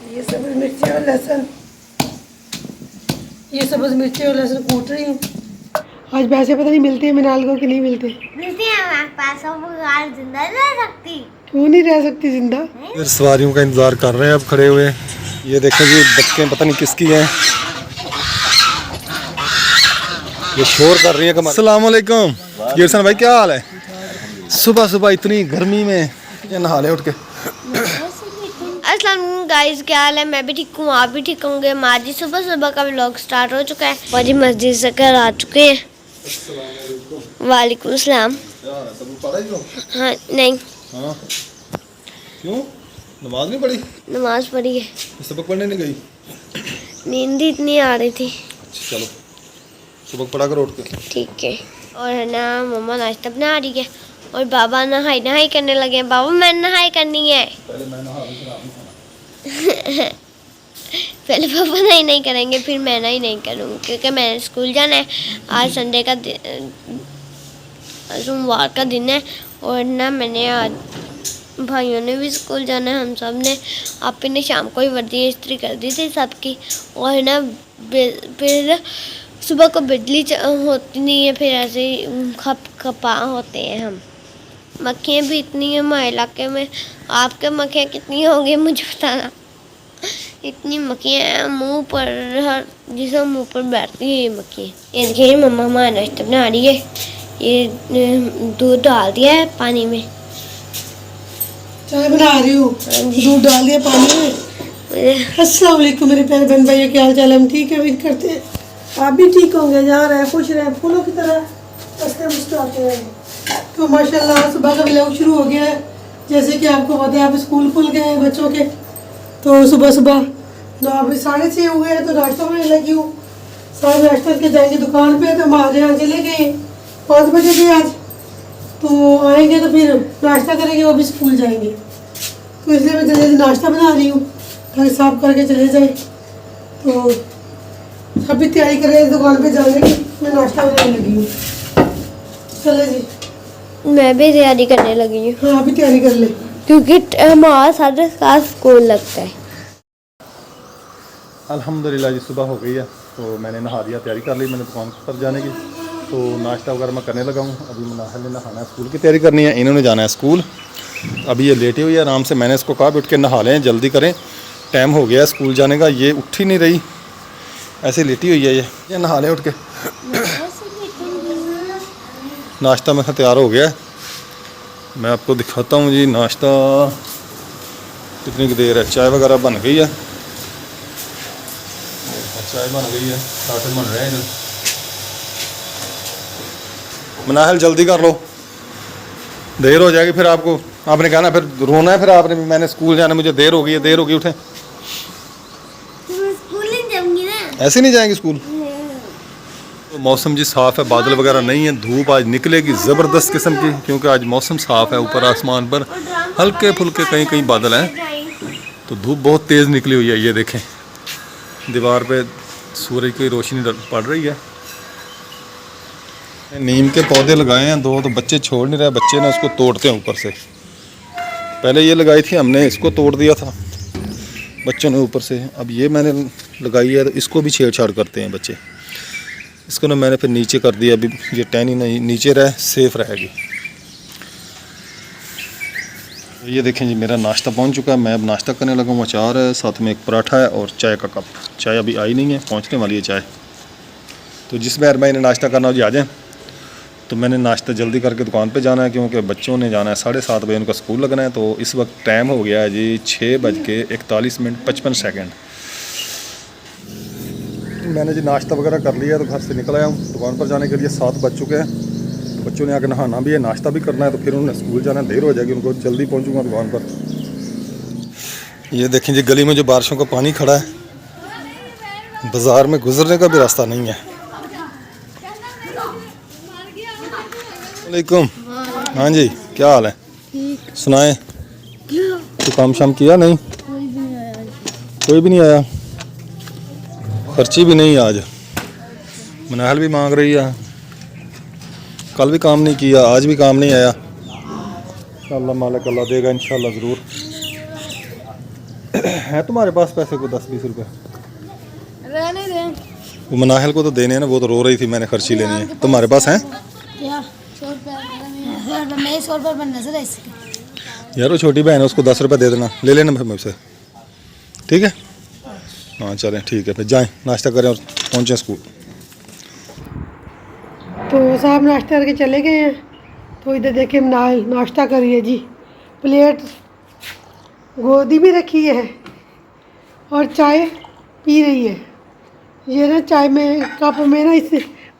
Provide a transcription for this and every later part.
ये सब्ज़ मिर्ची और लहसुन, ये सब्ज़ मिर्ची और लहसुन कूट रही हूँ। आज पैसे पता नहीं मिलते हैं मिनाल को कि नहीं मिलते। मिलते हैं हमारे पास, और जिंदा रह सकती। क्यों नहीं रह सकती जिंदा? फिर सवारियों का इंतज़ार कर रहे हैं अब खड़े हुए। ये देखें जी बच्चे पता नहीं किसकी हैं, ये शोर कर रही है। अस्सलाम वालेकुम गिरसन भाई, क्या हाल है? सुबह सुबह इतनी गर्मी में ये नहा ले उठ के। अस्सलाम गाइस, क्या हाल है? मैं भी ठीक हूँ, आप भी ठीक होंगे। माजी सुबह सुबह का व्लॉग स्टार्ट हो चुका है। माजी मस्जिद से घर आ चुके हैं। वालेकुम सलाम। हाँ नहीं। हाँ क्यों नमाज नहीं पढ़ी? नमाज पढ़ी है। सबक पढ़ने नहीं गई? नींद ही इतनी आ रही थी। अच्छा चलो सबक पढ़ा कर उठ के। ठीक है। और है ना मम्मा नाश्ता बना रही है और बाबा नहाई करने लगे हैं। बाबा मैंने नहाई करनी है। पहले मैं नहा लूं फिर आप नहाना। पहले पापा नहीं करेंगे, फिर मैं नहीं करूँगी क्योंकि मैंने स्कूल जाना है। आज संडे का सोमवार का दिन है और ना मैंने आज भाइयों ने भी स्कूल जाना है। हम सब ने आपी ने शाम को ही वर्दी इस्त्री कर दी थी सबकी। और ना फिर सुबह को बिजली होती नहीं है, फिर ऐसे ही खपा होते हैं हम। मक्खियाँ भी इतनी हैं हमारे इलाके में। आपके मक्खियाँ कितनी होंगी मुझे बताना। इतनी मक्खियाँ हैं मुंह पर, हर जिसके मुंह पर बैठती है ये मक्खियाँ। ये देखिए मम्मा हमारा नाश्ता बना रही है। ये दूध डाल दिया है पानी में। चाय बना रही हूँ, दूध डाल दिया पानी में। अस्सलाम वालेकुम मेरे प्यारे बहन भाइयों, क्या हाल चाल है? हम ठीक है, उम्मीद करते हैं आप भी ठीक होंगे। जहाँ रहे खुश रहे, फूलों की तरह हंसते मुस्कुराते रहेंगे। तो माशाल्लाह सुबह का व्लॉग शुरू हो गया है। जैसे कि आपको पता है आप स्कूल खुल गए हैं बच्चों के, तो सुबह सुबह 9:30 हो गए हैं तो नाश्ता बनाने लगी हूँ। सारे नाश्ता करके जाएंगे दुकान पे। तो हमारे यहाँ चले गए 5 बजे के आज, तो आएंगे तो फिर नाश्ता करेंगे, वो भी स्कूल जाएंगे। तो इसलिए मैं जल्दी जल्दी नाश्ता बना रही हूँ ताकि साफ करके चले जाए। तो अभी तैयारी कर रहे हैं दुकान पे जाने की, मैं नाश्ता बनाने लगी हूँ। चले जी। मैं भी तैयारी करने लगी हूँ। हाँ अभी तैयारी कर ले क्योंकि हमारा 7:30 स्कूल लगता है। अल्हम्दुलिल्लाह जी सुबह हो गई है तो मैंने नहा लिया, तैयारी कर ली मैंने दुकान पर जाने की। तो नाश्ता वगैरह मैं करने लगा हूँ। अभी मुनाहिल ने नहाना है, स्कूल की तैयारी करनी है, इन्होंने जाना है स्कूल। अभी ये लेटी हुई है आराम से। मैंने इसको कहा भी उठ के नहा लें, जल्दी करें, टाइम हो गया स्कूल जाने का। ये उठ ही नहीं रही, ऐसे लेटी हुई है ये नहा लें उठ के। नाश्ता मेरा तैयार हो गया है, मैं आपको दिखाता हूँ जी। नाश्ता कितनी देर है, चाय वगैरह बन गई है। चाय बन गई है, स्टार्टर बन रहे हैं। मुनाहिल जल्दी कर लो, देर हो जाएगी फिर आपको। आपने कहा ना फिर रोना है, फिर आपने मैंने स्कूल जाना, मुझे देर हो गई है, देर होगी, उठे। स्कूल नहीं जाऊंगी ना। ऐसे नहीं जाएंगे स्कूल? तो मौसम जी साफ़ है, बादल वगैरह नहीं है। धूप आज निकलेगी ज़बरदस्त किस्म की, क्योंकि आज मौसम साफ़ है। ऊपर आसमान पर हल्के फुल्के कहीं कहीं बादल हैं, तो धूप बहुत तेज़ निकली हुई है। ये देखें दीवार पे सूरज की रोशनी पड़ रही है। नीम के पौधे लगाए हैं 2, तो बच्चे छोड़ नहीं रहे। बच्चे ने उसको तोड़ते हैं ऊपर से। पहले ये लगाई थी हमने, इसको तोड़ दिया था बच्चों ने ऊपर से। अब ये मैंने लगाई है तो इसको भी छेड़छाड़ करते हैं बच्चे। इसको ना मैंने फिर नीचे कर दिया, अभी ये टहनी नहीं नीचे रहे, सेफ रहेगी। ये देखें जी मेरा नाश्ता पहुंच चुका है। मैं अब नाश्ता करने लगा हूँ। अचार है, साथ में एक पराठा है और चाय का कप। चाय अभी आई नहीं है, पहुंचने वाली है चाय। तो जिस मेहर भाई ने नाश्ता करना हो जी आ जाएँ। तो मैंने नाश्ता जल्दी करके दुकान पे जाना है, क्योंकि बच्चों ने जाना है 7:30 बजे, उनका स्कूल लगना है। तो इस वक्त टाइम हो गया है जी 6:41:55। मैंने जी नाश्ता वगैरह कर लिया, तो घर से निकल आया हूँ दुकान पर जाने के लिए। 7 बज चुके हैं। बच्चों ने आके नहाना भी है, नाश्ता भी करना है, तो फिर उन्होंने स्कूल जाना है, देर हो जाएगी उनको। जल्दी पहुँचूँगा दुकान पर। ये देखें जी गली में जो बारिशों का पानी खड़ा है, बाज़ार में गुजरने का भी रास्ता नहीं है। वालेकुम। हाँ जी क्या हाल है? सुनाए, तो काम शाम किया? नहीं कोई भी नहीं आया, खर्ची भी नहीं आज। मुनाहिल भी मांग रही है, कल भी काम नहीं किया, आज भी काम नहीं आया। इंशाअल्लाह मालिक अल्लाह देगा इंशाअल्लाह ज़रूर। है तुम्हारे पास पैसे को 10-20 रुपए? रहने दें। वो मनाहल को तो देने हैं ना, वो तो रो रही थी मैंने खर्ची लेनी है। तुम्हारे पास हैं? क्या 100 रुपये मैं 100 रुपये बनना सर इसके। यार वो छोटी बहन है, उसको 10 रुपये दे देना, ले लेना फिर मुझसे, ठीक है? हाँ चलें ठीक है, फिर जाएं नाश्ता करें और पहुँचें स्कूल। तो साहब नाश्ता करके चले गए हैं। तो इधर देखिए नाश्ता करिए जी, प्लेट गोदी भी रखी है और चाय पी रही है। ये ना चाय में कप में ना इस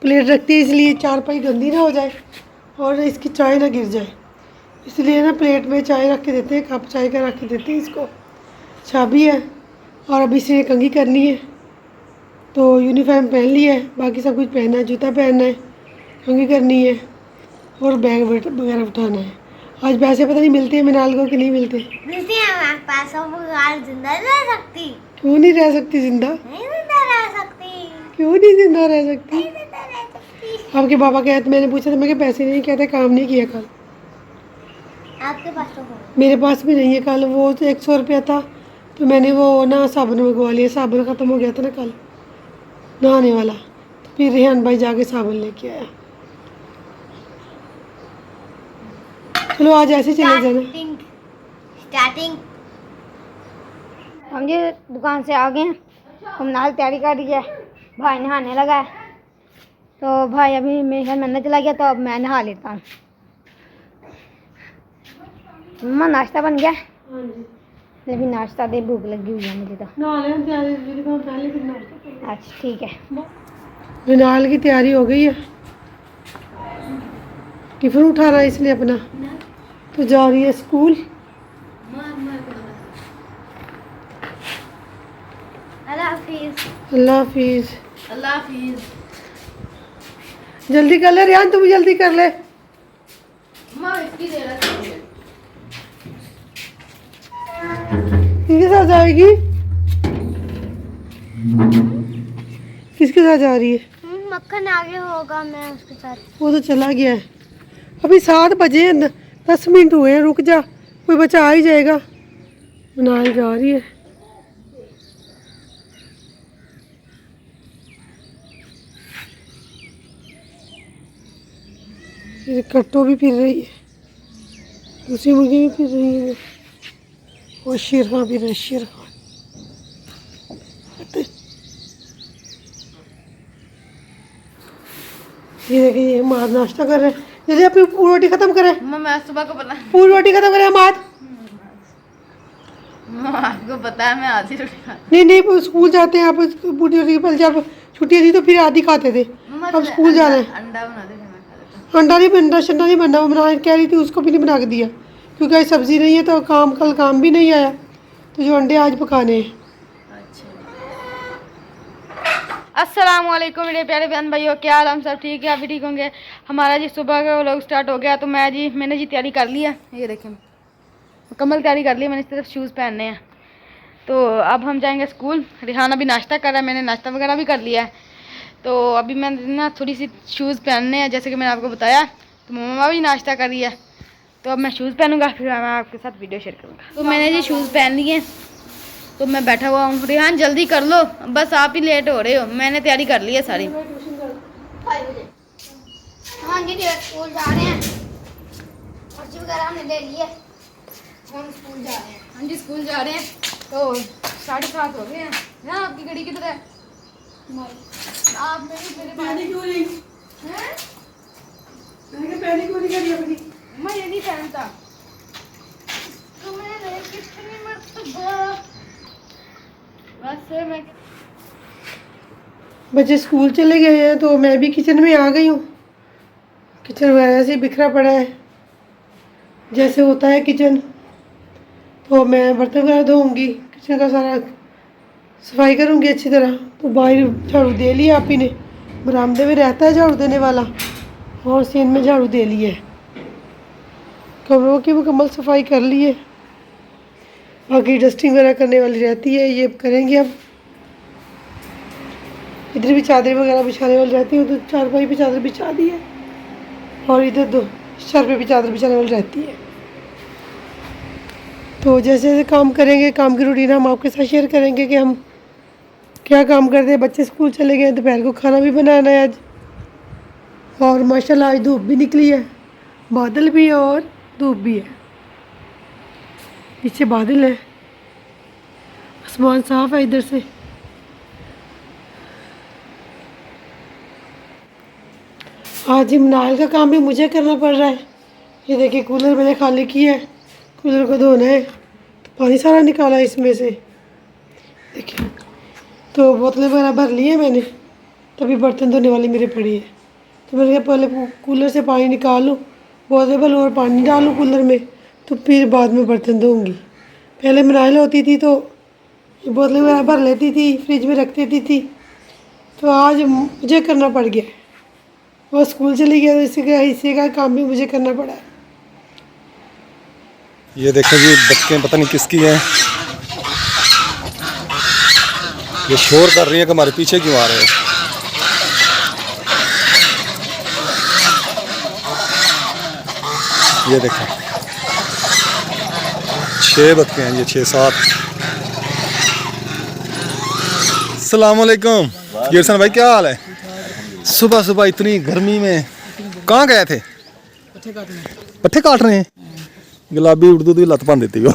प्लेट रखती है, इसलिए चारपाई गंदी ना हो जाए और इसकी चाय ना गिर जाए, इसलिए ना प्लेट में चाय रख के देते हैं, कप चाय का रख के देते हैं इसको। चाबी है और अभी से कंघी करनी है, तो यूनिफॉर्म पहन ली है, बाकी सब कुछ पहनना है, जूता पहनना है, कंघी करनी है और बैग वगैरह उठाना है। आज पैसे पता नहीं मिलते हैं मिनाल को कि नहीं मिलते। मिलती है हमारे पास, वो जिंदा रह सकती। क्यों नहीं रह सकती जिंदा? नहीं जिंदा रह सकती। क्यों नहीं जिंदा रह सकती? जिंदा रह सकती। आपके पापा कहते, मैंने पूछा था, मैं क्या पैसे नहीं, कहते काम नहीं किया कल। आपके पास तो हो। मेरे पास भी नहीं है, कल वो 100 रुपया था तो मैंने वो ना साबुन मंगवा लिया, साबुन ख़त्म हो गया था ना कल नहाने वाला, तो फिर रेहान भाई जाके साबुन लेके आया। चलो आज ऐसे चले जाना। स्टार्टिंग हम जी दुकान से आ गए हैं, हम नाल तैयारी कर रही है, भाई नहाने लगा है, तो भाई अभी मेरे ख्याल में चला गया, तो अब मैं नहा लेता हूँ। मम्मा नाश्ता बन गया? हाँ जी, लेकिन नाश्ता दे, भूख लगी हुई है मुझे तो। अच्छा ठीक है। मिनाल की तैयारी हो गई है, टिफिन उठा रहा है इसने अपना, तो जा रही है स्कूल। अल्लाह हाफिज। अल्लाह हाफिज। अल्लाह हाफिज। जल्दी कर ले रेहान, तुम जल्दी कर ले। किसके साथ जाएगी? किसके साथ जा रही है? मक्खन आगे होगा, मैं उसके साथ। वो तो चला गया है, अभी 7 बजे हैं, 10 मिनट हुए हैं, रुक जा, कोई बच्चा आ ही जाएगा। मिनाल जा रही है। ये कट्टो भी फिर रही है, दूसरी मुर्गी भी फिर रही है, और शेर खान भी रहा है, शेर खान। ये देखिए ये माद नाश्ता कर रहे हैं, जल्दी अपनी पूरी रोटी खत्म करें। मैं सुबह को पता पूरी रोटी खत्म करें माद। आपको पता है मैं आधी रोटी खा नहीं नहीं, स्कूल जाते हैं आप, पूरी रोटी पहले जब छुट्टियाँ थी तो फिर आधी खाते थे, अब स्कूल जाना है। अंडा बना दे, मैं खा लेता अंडा नहीं बनना, शंडा नहीं बनना, वो बना कह रही थी, उसको भी नहीं बना के दिया क्योंकि आज सब्ज़ी नहीं है, तो कल काम भी नहीं आया, तो जो अंडे आज पकाने हैं। अस्सलाम वालेकुम मेरे प्यारे बहन भाइयों, क्या हाल? हम सब ठीक है, आप भी ठीक होंगे। हमारा जी सुबह का व्लॉग स्टार्ट हो गया, तो मैंने जी तैयारी कर ली है, ये देखें मुकम्मल तैयारी कर ली है मैंने, इस तरफ शूज़ पहनने हैं। तो अब हम जाएंगे स्कूल। रिहाना अभी नाश्ता कर रहा है, मैंने नाश्ता वगैरह भी कर लिया है, तो अभी मैं ना थोड़ी सी शूज़ पहनने हैं, जैसे कि मैंने आपको बताया। तो मम्मा भी नाश्ता कर रही है, तो अब मैं शूज़ पहनूंगा, फिर मैं आपके साथ वीडियो शेयर करूँगा। तो मैंने जी शूज़ पहन लिए, तो मैं बैठा हुआ हूँ। रिहान जल्दी कर लो, बस आप ही लेट हो रहे हो, मैंने तैयारी कर ली है सारी। हाँ जी स्कूल जा रहे हैं, पर्ची वगैरह हमने ले ली है, हम स्कूल जा रहे हैं। हाँ जी स्कूल जा रहे हैं, तो 7:30 हो गए हैं। ना आपकी गाड़ी किधर है? आप मेरे पहनी क्यों नहीं? हैं? मैंने कहा पहनी क्यों नहीं करी अपनी? मैं ये नहीं पहनता। तो मैंने कितनी मर्तबा बस मैं बच्चे स्कूल चले गए हैं, तो मैं भी किचन में आ गई हूँ। किचन में ऐसे ही बिखरा पड़ा है जैसे होता है किचन, तो मैं बर्तन वगैरह धोऊंगी, किचन का सारा सफाई करूँगी अच्छी तरह। तो बाहर झाड़ू दे लिया आप ही ने, बरामदे में रहता है झाड़ू देने वाला, और सीन में झाड़ू दे लिए, कमरों की मुकम्मल सफाई कर ली है, बाकी डस्टिंग वगैरह करने वाली रहती है, ये करेंगे अब। इधर भी चादर वगैरह बिछाने वाली रहती है, उधर चारपाई पे चादर बिछा दी है, और इधर 2 सर पे भी चादर बिछाने वाली रहती है। तो जैसे जैसे काम करेंगे, काम की रूटीन हम आपके साथ शेयर करेंगे कि हम क्या काम करते हैं। बच्चे स्कूल चले गए, दोपहर को खाना भी बनाना है आज। और माशाल्लाह आज धूप भी निकली है, बादल भी है और धूप भी है। पीछे बादल है, आसमान साफ है इधर से। आज इमनाल का काम भी मुझे करना पड़ रहा है। ये देखिए कूलर मैंने खाली किया है, कूलर को धोना है, तो पानी सारा निकाला है इसमें से। देखिए तो बोतलें वगैरह भर ली है मैंने, तभी बर्तन धोने वाली मेरे पड़ी है। तो मैंने कहा पहले कूलर से पानी निकाल लूँ, बोतलें भर और पानी डालूँ कूलर में, तो फिर बाद में बर्तन धोऊँगी। पहले मिनाइल होती थी तो बोतलें वगैरह भर लेती थी, फ्रिज में रख देती थी। तो आज मुझे करना पड़ गया, वो स्कूल चली गया तो इसी का काम भी मुझे करना पड़ा है। ये देखें जी, बच्चे पता नहीं किसकी हैं, ये शोर कर रही है कि हमारे पीछे क्यों आ रहे हैं। ये देखें 6 बच्चे हैं, ये 6-7। अस्सलाम वालेकुम गिरसन भाई, क्या हाल है? सुबह सुबह इतनी गर्मी में कहाँ गए थे? पट्ठे काट रहे हैं। गुलाबी उर्दू की लत पान देती हो।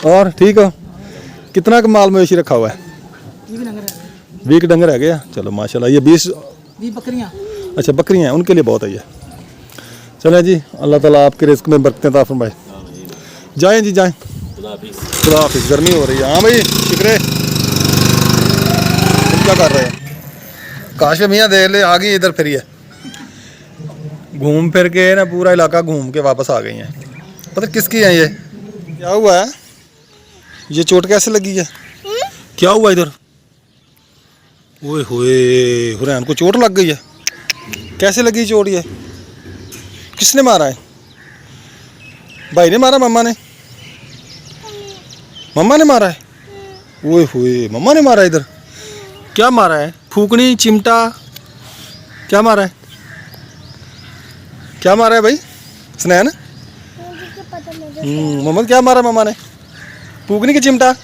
और ठीक हो? कितना का माल मवेशी रखा हुआ है? 20 डंगर है गया। चलो माशाल्लाह। ये 20 बकरियां। अच्छा बकरियां हैं, उनके लिए बहुत है ये। चले जी, अल्लाह ताला आपके रिस्क में बरकतें अता फरमाए। जाएं जी जाएं। खुदा हाफिज़। गर्मी हो रही है। हाँ भाई शुक्र। क्या कर रहे हैं? काश में मियाँ देख ले, आ गई इधर फिर। है घूम फिर के ना पूरा इलाका घूम के वापस आ गई हैं। पता किसकी है ये? क्या हुआ है? ये चोट कैसे लगी है? क्या हुआ इधर? ओए होए, हुरैन को चोट लग गई है। कैसे लगी चोट ये? किसने मारा है? भाई ने मारा? मम्मा ने? मम्मा ने मारा है? ओए होए, मम्मा ने मारा इधर? क्या मारा है? फूकनी, चिमटा, क्या मारा है? क्या मारा है भाई? स्नैन? मोहम्मद क्या मारा मम्मा ने? फूकनी की चिमटा?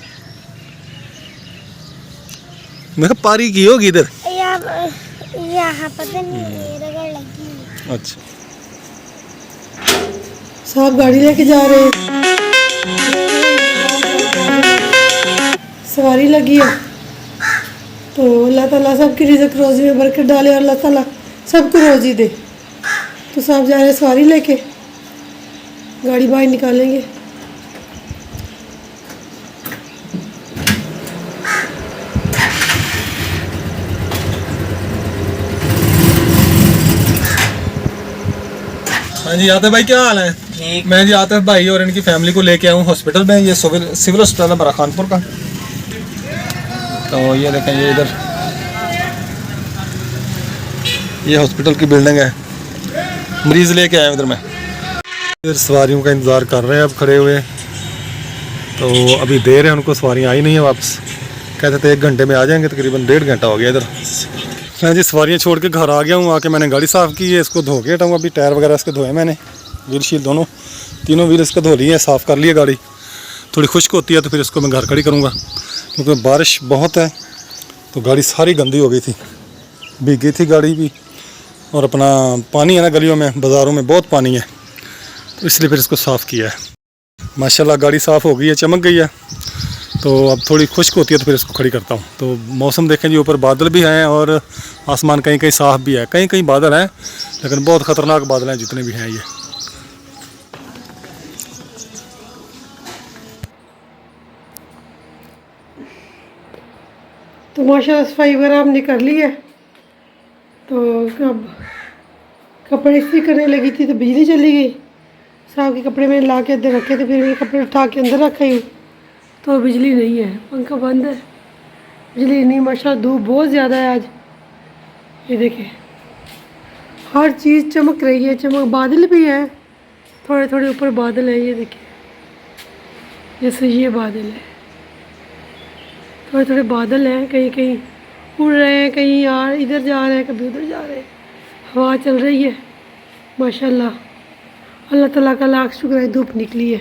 मैं पारी की होगी इधर। यहाँ पता नहीं रगड़ लगी। अच्छा साहब गाड़ी लेके जा रहे हैं, सवारी लगी है। तो अल्लाह ताला सबकी रिज़्क़ रोज़ी में बरकत डाले और अल्लाह ताला सबको रोज़ी दे। तो साहब जा रहे हैं सवारी लेके, गाड़ी बाहर निकालेंगे। हाँ जी आतिफ भाई, क्या हाल है? ठीक। मैं जी आतिफ भाई और इनकी फैमिली को लेके आया हूँ हॉस्पिटल में। ये सिविल हॉस्पिटल है बड़ा खानपुर का। तो ये देखें, ये इधर ये हॉस्पिटल की बिल्डिंग है। मरीज़ लेके आया उधर मैं। इधर सवारियों का इंतज़ार कर रहे हैं अब खड़े हुए। तो अभी देर है, उनको सवारियाँ आई नहीं है वापस। कहते थे 1 घंटे में आ जाएंगे, तकरीबन 1.5 घंटा हो गया इधर। मैं जी सवारियाँ छोड़ के घर आ गया हूँ। आके मैंने गाड़ी साफ़ की है, इसको धो के हटाऊँगा। अभी टायर वगैरह इसके धोए मैंने, व्हील शील दोनों, तीनों व्हील इसके धो लिए हैं, साफ़ कर लिए। गाड़ी थोड़ी खुश्क होती है तो फिर इसको मैं घर खड़ी करूँगा, क्योंकि बारिश बहुत है तो गाड़ी सारी गंदी हो गई थी, भीग गई थी गाड़ी भी। और अपना पानी है ना गलियों में, बाज़ारों में बहुत पानी है, तो इसलिए फिर इसको साफ़ किया है। माशाल्लाह गाड़ी साफ़ हो गई है, चमक गई है। तो अब थोड़ी खुश्क होती है तो फिर इसको खड़ी करता हूँ। तो मौसम देखें जी, ऊपर बादल भी हैं और आसमान कहीं कहीं साफ़ भी है, कहीं कहीं बादल हैं, लेकिन बहुत ख़तरनाक बादल हैं जितने भी हैं ये। तो माशाल्लाह सफाई वगैरह हमने कर ली है। तो अब कपड़े इस्त्री करने लगी थी तो बिजली चली गई। साहब के कपड़े मैंने ला के अंदर रखे थे, फिर मैं कपड़े उठा के अंदर रखा ही, तो बिजली नहीं है, पंखा बंद है, बिजली नहीं। माशाल्लाह धूप बहुत ज़्यादा है आज। ये देखिए हर चीज़ चमक रही है, चमक। बादल भी है, थोड़े थोड़े ऊपर बादल है। ये देखिए जैसे ये बादल है, थोड़े थोड़े बादल हैं, कहीं कहीं उड़ रहे हैं, कहीं यार इधर जा रहे हैं, कभी उधर जा रहे हैं। हवा चल रही है माशाल्लाह। अल्लाह ताला का लाख शुक्र है धूप निकली है।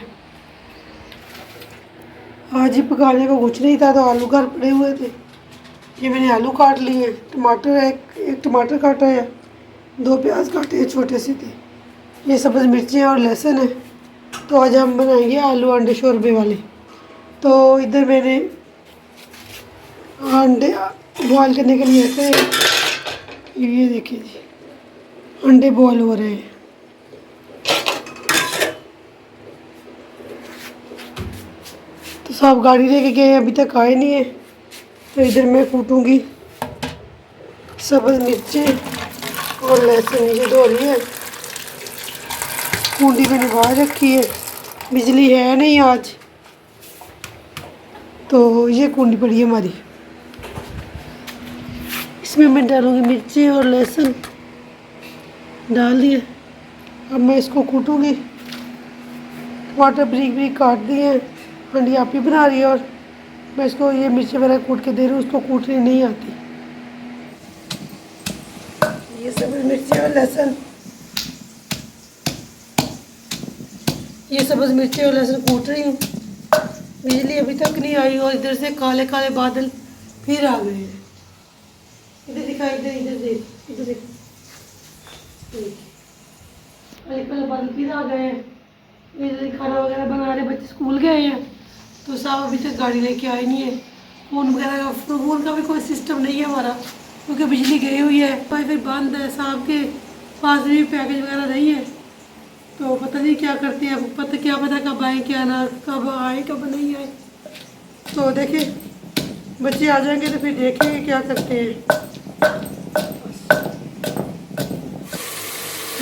आज ही पकाने को कुछ नहीं था तो आलू घर पड़े हुए थे, ये मैंने आलू काट लिए, टमाटर एक टमाटर काटा है, 2 प्याज काटे हैं छोटे से थे, ये सब्ज़ मिर्चें और लहसुन है। तो आज हम बनाएंगे आलू अंडे शोरबे वाले। तो इधर मैंने अंडे बॉयल करने के लिए रखे हैं, ये देखिए जी अंडे बॉयल हो रहे हैं। तो सब गाड़ी लेके गए अभी तक आए नहीं है, तो इधर मैं कूटूँगी सब्ज़ मिर्चें और लहसुन, ये धो ली है, कूंडी मैंने बाहर रखी है, बिजली है नहीं आज, तो ये कूंडी पड़ी है हमारी। इसमें मैं डालूँगी मिर्ची और लहसुन, डाल दिए। अब मैं इसको कूटूँगी, टमाटर बारीक बारीक काट दिए, हंडी आप ही बना रही है और मैं इसको ये मिर्ची वगैरह कूट के दे रही हूँ, उसको कूटनी नहीं आती। ये सब मिर्ची और लहसुन, ये सब्ज़ मिर्ची और लहसुन कूट रही हूँ। बिजली अभी तक नहीं आई और इधर से काले काले बादल फिर आ गए हैं। इधर दिखाई, इधर देख, इधर देख, काले काले बादल फिर आ गए हैं। इधर खाना वगैरह बना रहे, बच्चे स्कूल गए हैं, तो साहब अभी तक गाड़ी लेके आए नहीं है। फ़ोन वगैरह का, फ़ोन का भी कोई सिस्टम नहीं है हमारा, क्योंकि बिजली गई हुई है, वाईफाई बंद है। साहब के पास भी पैकेज वगैरह नहीं है, तो पता नहीं क्या करते हैं, क्या पता कब आए, क्या ना, कब आए कब नहीं आए। तो देखिए बच्चे आ जाएंगे तो फिर देखेंगे क्या करते हैं।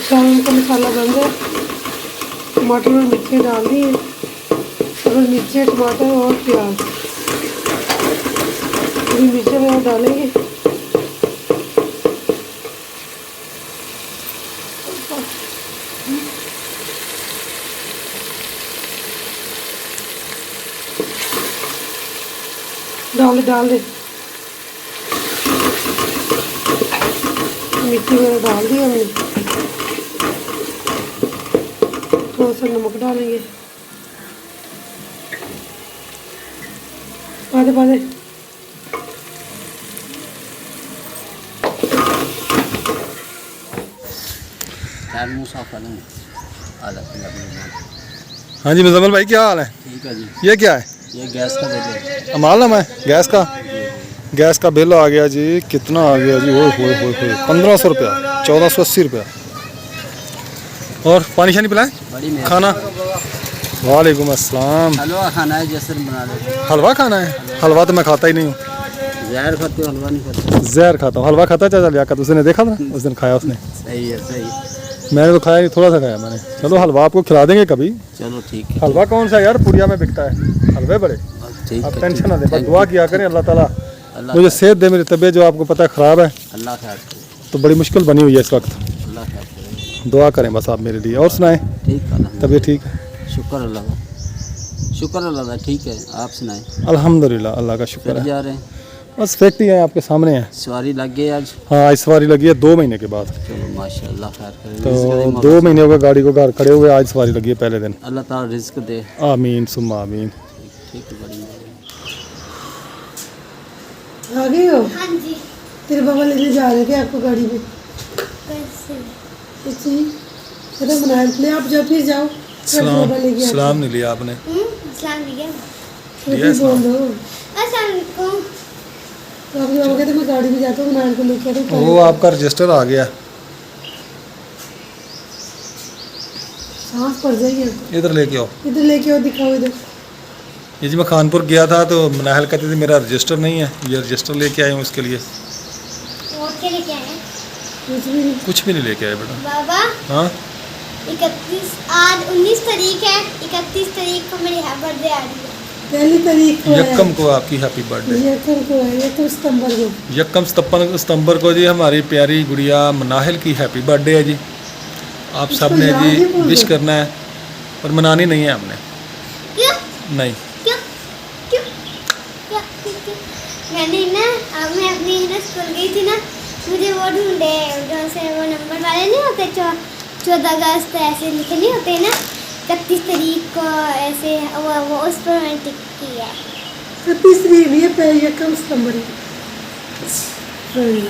सालन का मसाला बन गया, टमाटर और मिर्ची डाल दी है, और मिर्ची टमाटर और प्याज, थोड़ी मिर्ची वगैरह डालेंगे। डाल दे मिर्ची वगैरह डाल दी हमने, थोड़ा सा नमक डालेंगे, पादे हाँ जी मुजम्मिल भाई क्या हाल है? ठीक है जी। ये क्या है? ये गैस का बिल है। मालूम है गैस का बिल आ गया जी। कितना आ गया जी? ओए होए होए होए 1500 रुपया, 1480 रुपया। और पानी शानी पिलाएं? बड़ी मेहरबानी। खाना? वालेकुम अस्सलाम। हलवा खाना है, जैसे बना लेते। हलवा खाना है? हलवा तो मैं खाता ही नहीं हूँ। जहर खाते हो, हलवा नहीं खाते? जहर खाता हूँ, हलवा खाता है चाचा लियाकत, उसने देखा था उस दिन खाया उसने। सही है, सही है। मैंने तो खाया नहीं, थोड़ा सा खाया मैंने। चलो हलवा आपको खिला देंगे कभी। चलो ठीक है। हलवा कौन सा यार, पुड़िया में बिकता है हलवे बड़े। ठीक आप है, टेंशन ना ठीक दे, है। बस दुआ किया करें अल्लाह ताला अल्लाह मुझे सेहत दे। मेरी तबीयत जो आपको पता है ख़राब है, अल्लाह खैर करे। तो बड़ी मुश्किल बनी हुई है इस वक्त। अल्लाह खैर करे। दुआ करें बस आप मेरे लिए। और सुनाएं, ठीक है, तबीयत ठीक है? शुक्र अल्लाह का, शुक्र अल्लाह का। ठीक है, आप सुनाएं। अल्हम्दुलिल्लाह, अल्लाह का शुक्र फिर है। जा रहे हैं? बस फैक्ट्री है आपके सामने है। सवारी लग गई आज? हाँ इस सवारी लगी है 2 महीने के बाद। चलो माशाअल्लाह, खैर करे। तो रिज़्क़ दे 2 महीने हो गए गाड़ी को घर खड़े हुए, आज सवारी लगी है पहले दिन। अल्लाह ताला रिज़्क़ दे। आमीन सुम्मा आमीन। ठीक है, बड़ी मेहरबानी। आ गए हो? हाँ जी। तेरे बाबा लेने जा रहे थे आपको गाड़ी में? कैसे? चलो मना ले, आप जाओ, फिर जाओ। बाबा लेके आते सलाम नहीं लिया आपने? अस्सलाम वालेकुम। तो फिर बोल दो। अस्सलाम वालेकुम। तो आप बाबा कहते मैं गाड़ी में जाता हूँ, नान को लेके आता हूँ। वो आपका रजिस्टर आ गया, सांस पड़ जाएगी आपको। इधर लेके आओ। इधर लेके आओ, दिखाओ इधर। ये जी मैं खानपुर गया था तो मनाहल कहते थे मेरा रजिस्टर नहीं है, ये रजिस्टर लेके आए हूँ इसके लिए। और क्या लेके आए हैं? कुछ भी नहीं। कुछ भी नहीं लेके आए बेटा। बाबा हाँ 31 आज 19 तारीख है, 31 तारीख को मेरी बर्थडे आ रही है। पहली तारीख को है। यक्कम को आपकी हैप्पी बर्थडे। यक्कम को है, यक्कम सितंबर को। यक्कम सितंबर को जी हमारी प्यारी गुड़िया मनाहिल की हैप्पी बर्थडे है जी। आप इसको सब ने याद जी ही भूल विश गए। करना है, पर मनानी नहीं है हमने। क्यों? नहीं क्यों? क्यों? क्या? क्यों? मैंने ना मैं अपनी ना स्कूल गई थी ना, मुझे वो ढूंढे जो से वो नंबर वाले नहीं होते जो 14 अगस्त ऐसे लिखे नहीं होते ना, 31 तारीख को ऐसे वो उस पर मैंने टिक किया है। 31 तारीख ये पे ये कम सितंबर है। हाँ।